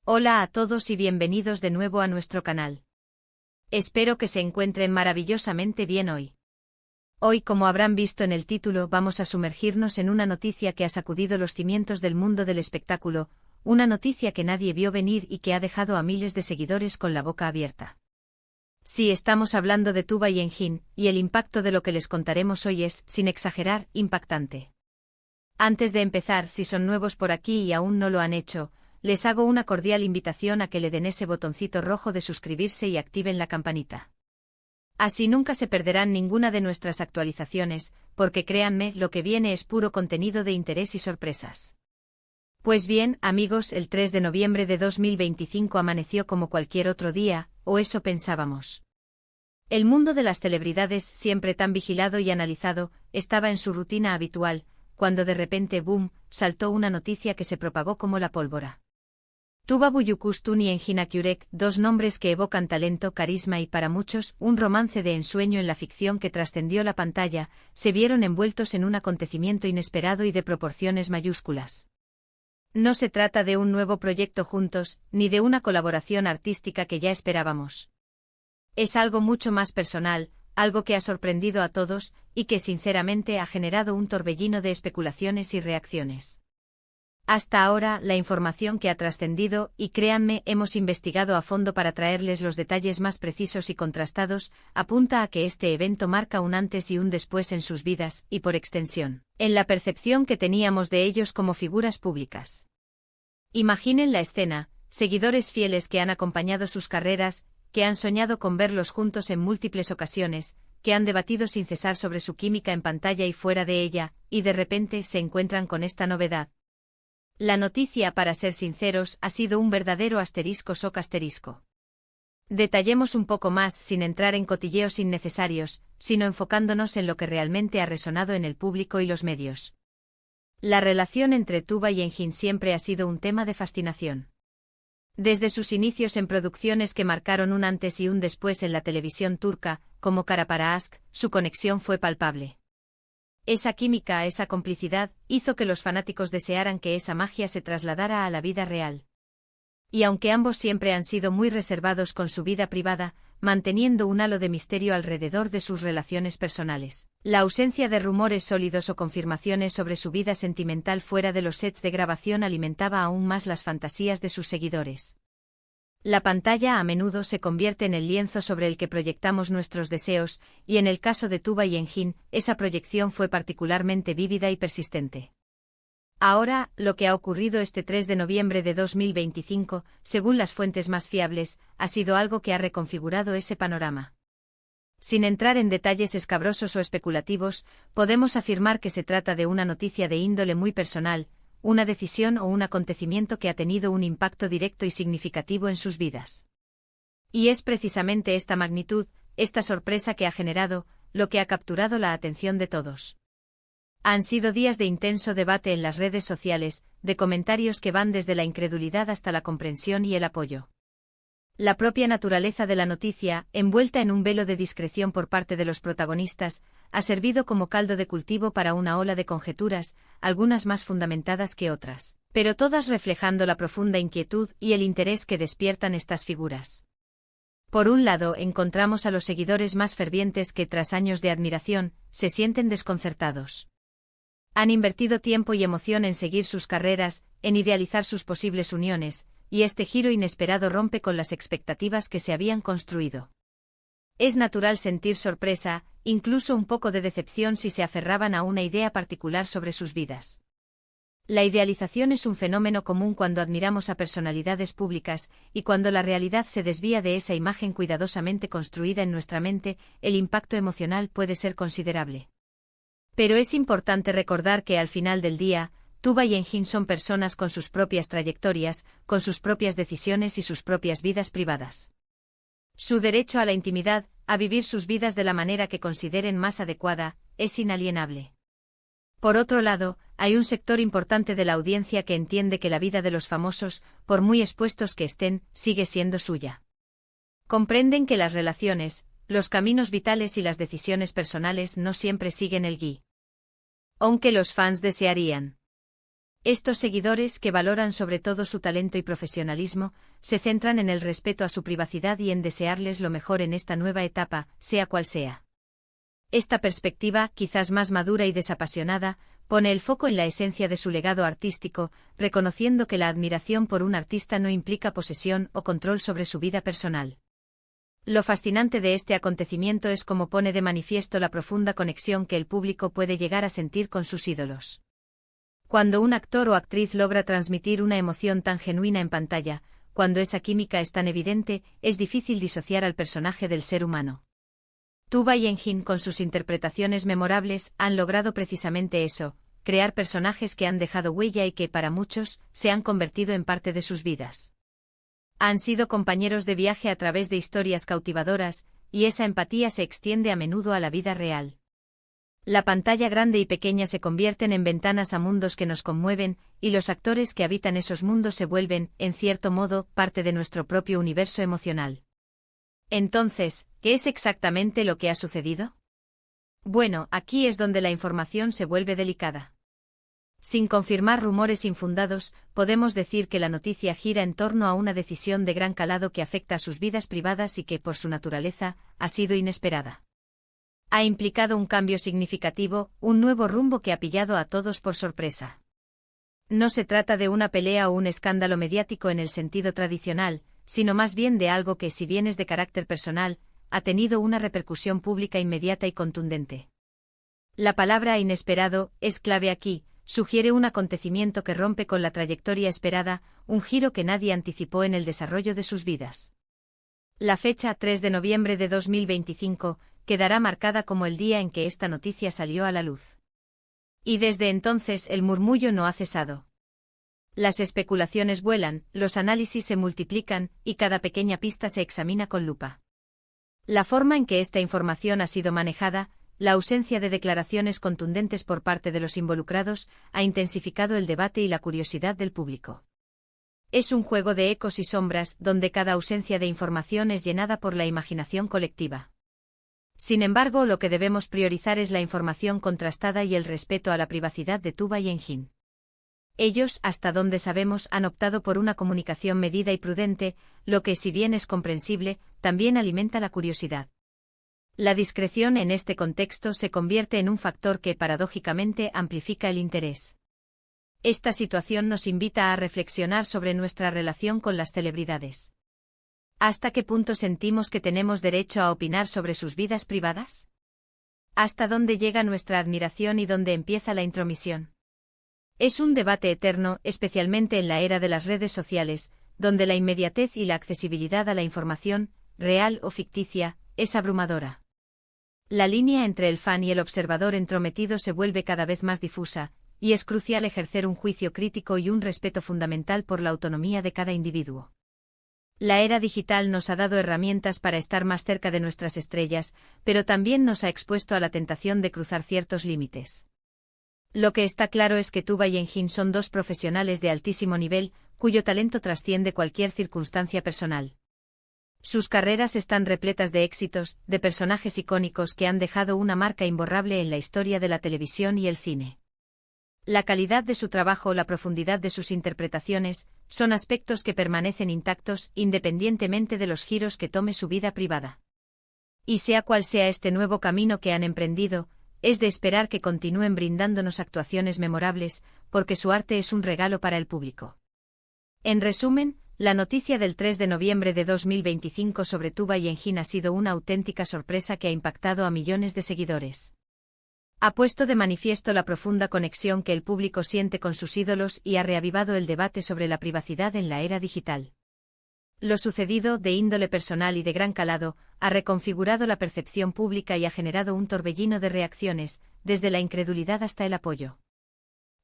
Hola a todos y bienvenidos de nuevo a nuestro canal. Espero que se encuentren maravillosamente bien hoy. Hoy, como habrán visto en el título, vamos a sumergirnos en una noticia que ha sacudido los cimientos del mundo del espectáculo, una noticia que nadie vio venir y que ha dejado a miles de seguidores con la boca abierta. Sí, estamos hablando de Tuba y Engin, y el impacto de lo que les contaremos hoy es, sin exagerar, impactante. Antes de empezar, si son nuevos por aquí y aún no lo han hecho, les hago una cordial invitación a que le den ese botoncito rojo de suscribirse y activen la campanita. Así nunca se perderán ninguna de nuestras actualizaciones, porque créanme, lo que viene es puro contenido de interés y sorpresas. Pues bien, amigos, el 3 de noviembre de 2025 amaneció como cualquier otro día, o eso pensábamos. El mundo de las celebridades, siempre tan vigilado y analizado, estaba en su rutina habitual, cuando de repente, boom, saltó una noticia que se propagó como la pólvora. Tuba Büyüküstün y Engin Akyürek, dos nombres que evocan talento, carisma y, para muchos, un romance de ensueño en la ficción que trascendió la pantalla, se vieron envueltos en un acontecimiento inesperado y de proporciones mayúsculas. No se trata de un nuevo proyecto juntos, ni de una colaboración artística que ya esperábamos. Es algo mucho más personal, algo que ha sorprendido a todos, y que sinceramente ha generado un torbellino de especulaciones y reacciones. Hasta ahora, la información que ha trascendido, y créanme, hemos investigado a fondo para traerles los detalles más precisos y contrastados, apunta a que este evento marca un antes y un después en sus vidas, y por extensión, en la percepción que teníamos de ellos como figuras públicas. Imaginen la escena, seguidores fieles que han acompañado sus carreras, que han soñado con verlos juntos en múltiples ocasiones, que han debatido sin cesar sobre su química en pantalla y fuera de ella, y de repente se encuentran con esta novedad. La noticia, para ser sinceros, ha sido un verdadero asterisco shock asterisco. Detallemos un poco más, sin entrar en cotilleos innecesarios, sino enfocándonos en lo que realmente ha resonado en el público y los medios. La relación entre Tuba y Engin siempre ha sido un tema de fascinación. Desde sus inicios en producciones que marcaron un antes y un después en la televisión turca, como Kara para Aşk, su conexión fue palpable. Esa química, esa complicidad, hizo que los fanáticos desearan que esa magia se trasladara a la vida real. Y aunque ambos siempre han sido muy reservados con su vida privada, manteniendo un halo de misterio alrededor de sus relaciones personales, la ausencia de rumores sólidos o confirmaciones sobre su vida sentimental fuera de los sets de grabación alimentaba aún más las fantasías de sus seguidores. La pantalla a menudo se convierte en el lienzo sobre el que proyectamos nuestros deseos, y en el caso de Tuba y Engin, esa proyección fue particularmente vívida y persistente. Ahora, lo que ha ocurrido este 3 de noviembre de 2025, según las fuentes más fiables, ha sido algo que ha reconfigurado ese panorama. Sin entrar en detalles escabrosos o especulativos, podemos afirmar que se trata de una noticia de índole muy personal, una decisión o un acontecimiento que ha tenido un impacto directo y significativo en sus vidas. Y es precisamente esta magnitud, esta sorpresa que ha generado, lo que ha capturado la atención de todos. Han sido días de intenso debate en las redes sociales, de comentarios que van desde la incredulidad hasta la comprensión y el apoyo. La propia naturaleza de la noticia, envuelta en un velo de discreción por parte de los protagonistas, ha servido como caldo de cultivo para una ola de conjeturas, algunas más fundamentadas que otras, pero todas reflejando la profunda inquietud y el interés que despiertan estas figuras. Por un lado, encontramos a los seguidores más fervientes que, tras años de admiración, se sienten desconcertados. Han invertido tiempo y emoción en seguir sus carreras, en idealizar sus posibles uniones, y este giro inesperado rompe con las expectativas que se habían construido. Es natural sentir sorpresa, incluso un poco de decepción si se aferraban a una idea particular sobre sus vidas. La idealización es un fenómeno común cuando admiramos a personalidades públicas, y cuando la realidad se desvía de esa imagen cuidadosamente construida en nuestra mente, el impacto emocional puede ser considerable. Pero es importante recordar que al final del día, Tuba y Engin son personas con sus propias trayectorias, con sus propias decisiones y sus propias vidas privadas. Su derecho a la intimidad, a vivir sus vidas de la manera que consideren más adecuada, es inalienable. Por otro lado, hay un sector importante de la audiencia que entiende que la vida de los famosos, por muy expuestos que estén, sigue siendo suya. Comprenden que las relaciones, los caminos vitales y las decisiones personales no siempre siguen el guión que los fans desearían. Estos seguidores, que valoran sobre todo su talento y profesionalismo, se centran en el respeto a su privacidad y en desearles lo mejor en esta nueva etapa, sea cual sea. Esta perspectiva, quizás más madura y desapasionada, pone el foco en la esencia de su legado artístico, reconociendo que la admiración por un artista no implica posesión o control sobre su vida personal. Lo fascinante de este acontecimiento es cómo pone de manifiesto la profunda conexión que el público puede llegar a sentir con sus ídolos. Cuando un actor o actriz logra transmitir una emoción tan genuina en pantalla, cuando esa química es tan evidente, es difícil disociar al personaje del ser humano. Tuba y Engin, con sus interpretaciones memorables, han logrado precisamente eso, crear personajes que han dejado huella y que, para muchos, se han convertido en parte de sus vidas. Han sido compañeros de viaje a través de historias cautivadoras, y esa empatía se extiende a menudo a la vida real. La pantalla grande y pequeña se convierten en ventanas a mundos que nos conmueven, y los actores que habitan esos mundos se vuelven, en cierto modo, parte de nuestro propio universo emocional. Entonces, ¿qué es exactamente lo que ha sucedido? Bueno, aquí es donde la información se vuelve delicada. Sin confirmar rumores infundados, podemos decir que la noticia gira en torno a una decisión de gran calado que afecta a sus vidas privadas y que, por su naturaleza, ha sido inesperada. Ha implicado un cambio significativo, un nuevo rumbo que ha pillado a todos por sorpresa. No se trata de una pelea o un escándalo mediático en el sentido tradicional, sino más bien de algo que, si bien es de carácter personal, ha tenido una repercusión pública inmediata y contundente. La palabra inesperado es clave aquí, sugiere un acontecimiento que rompe con la trayectoria esperada, un giro que nadie anticipó en el desarrollo de sus vidas. La fecha 3 de noviembre de 2025 quedará marcada como el día en que esta noticia salió a la luz. Y desde entonces el murmullo no ha cesado. Las especulaciones vuelan, los análisis se multiplican, y cada pequeña pista se examina con lupa. La forma en que esta información ha sido manejada, la ausencia de declaraciones contundentes por parte de los involucrados, ha intensificado el debate y la curiosidad del público. Es un juego de ecos y sombras, donde cada ausencia de información es llenada por la imaginación colectiva. Sin embargo, lo que debemos priorizar es la información contrastada y el respeto a la privacidad de Tuba y Engin. Ellos, hasta donde sabemos, han optado por una comunicación medida y prudente, lo que, si bien es comprensible, también alimenta la curiosidad. La discreción en este contexto se convierte en un factor que, paradójicamente, amplifica el interés. Esta situación nos invita a reflexionar sobre nuestra relación con las celebridades. ¿Hasta qué punto sentimos que tenemos derecho a opinar sobre sus vidas privadas? ¿Hasta dónde llega nuestra admiración y dónde empieza la intromisión? Es un debate eterno, especialmente en la era de las redes sociales, donde la inmediatez y la accesibilidad a la información, real o ficticia, es abrumadora. La línea entre el fan y el observador entrometido se vuelve cada vez más difusa, y es crucial ejercer un juicio crítico y un respeto fundamental por la autonomía de cada individuo. La era digital nos ha dado herramientas para estar más cerca de nuestras estrellas, pero también nos ha expuesto a la tentación de cruzar ciertos límites. Lo que está claro es que Tuba y Engin son dos profesionales de altísimo nivel, cuyo talento trasciende cualquier circunstancia personal. Sus carreras están repletas de éxitos, de personajes icónicos que han dejado una marca imborrable en la historia de la televisión y el cine. La calidad de su trabajo o la profundidad de sus interpretaciones son aspectos que permanecen intactos independientemente de los giros que tome su vida privada. Y sea cual sea este nuevo camino que han emprendido, es de esperar que continúen brindándonos actuaciones memorables, porque su arte es un regalo para el público. En resumen, la noticia del 3 de noviembre de 2025 sobre Tuba y Engin ha sido una auténtica sorpresa que ha impactado a millones de seguidores. Ha puesto de manifiesto la profunda conexión que el público siente con sus ídolos y ha reavivado el debate sobre la privacidad en la era digital. Lo sucedido, de índole personal y de gran calado, ha reconfigurado la percepción pública y ha generado un torbellino de reacciones, desde la incredulidad hasta el apoyo.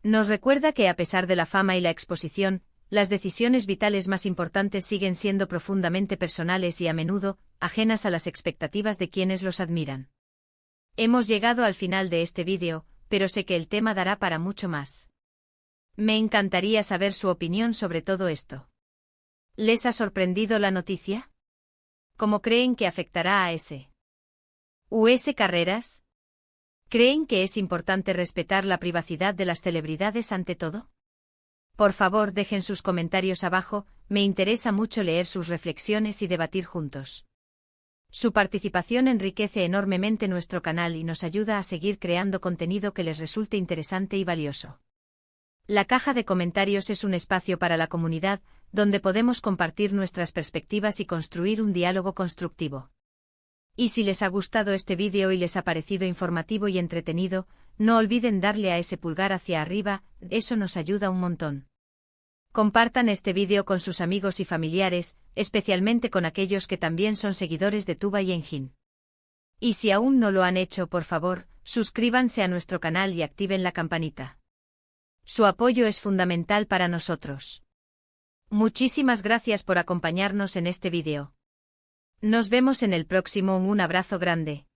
Nos recuerda que, a pesar de la fama y la exposición, las decisiones vitales más importantes siguen siendo profundamente personales y a menudo, ajenas a las expectativas de quienes los admiran. Hemos llegado al final de este vídeo, pero sé que el tema dará para mucho más. Me encantaría saber su opinión sobre todo esto. ¿Les ha sorprendido la noticia? ¿Cómo creen que afectará a US carreras? ¿Creen que es importante respetar la privacidad de las celebridades ante todo? Por favor, dejen sus comentarios abajo, me interesa mucho leer sus reflexiones y debatir juntos. Su participación enriquece enormemente nuestro canal y nos ayuda a seguir creando contenido que les resulte interesante y valioso. La caja de comentarios es un espacio para la comunidad, donde podemos compartir nuestras perspectivas y construir un diálogo constructivo. Y si les ha gustado este vídeo y les ha parecido informativo y entretenido, no olviden darle a ese pulgar hacia arriba, eso nos ayuda un montón. Compartan este vídeo con sus amigos y familiares, especialmente con aquellos que también son seguidores de Tuba y Engine. Y si aún no lo han hecho, por favor, suscríbanse a nuestro canal y activen la campanita. Su apoyo es fundamental para nosotros. Muchísimas gracias por acompañarnos en este vídeo. Nos vemos en el próximo, un abrazo grande.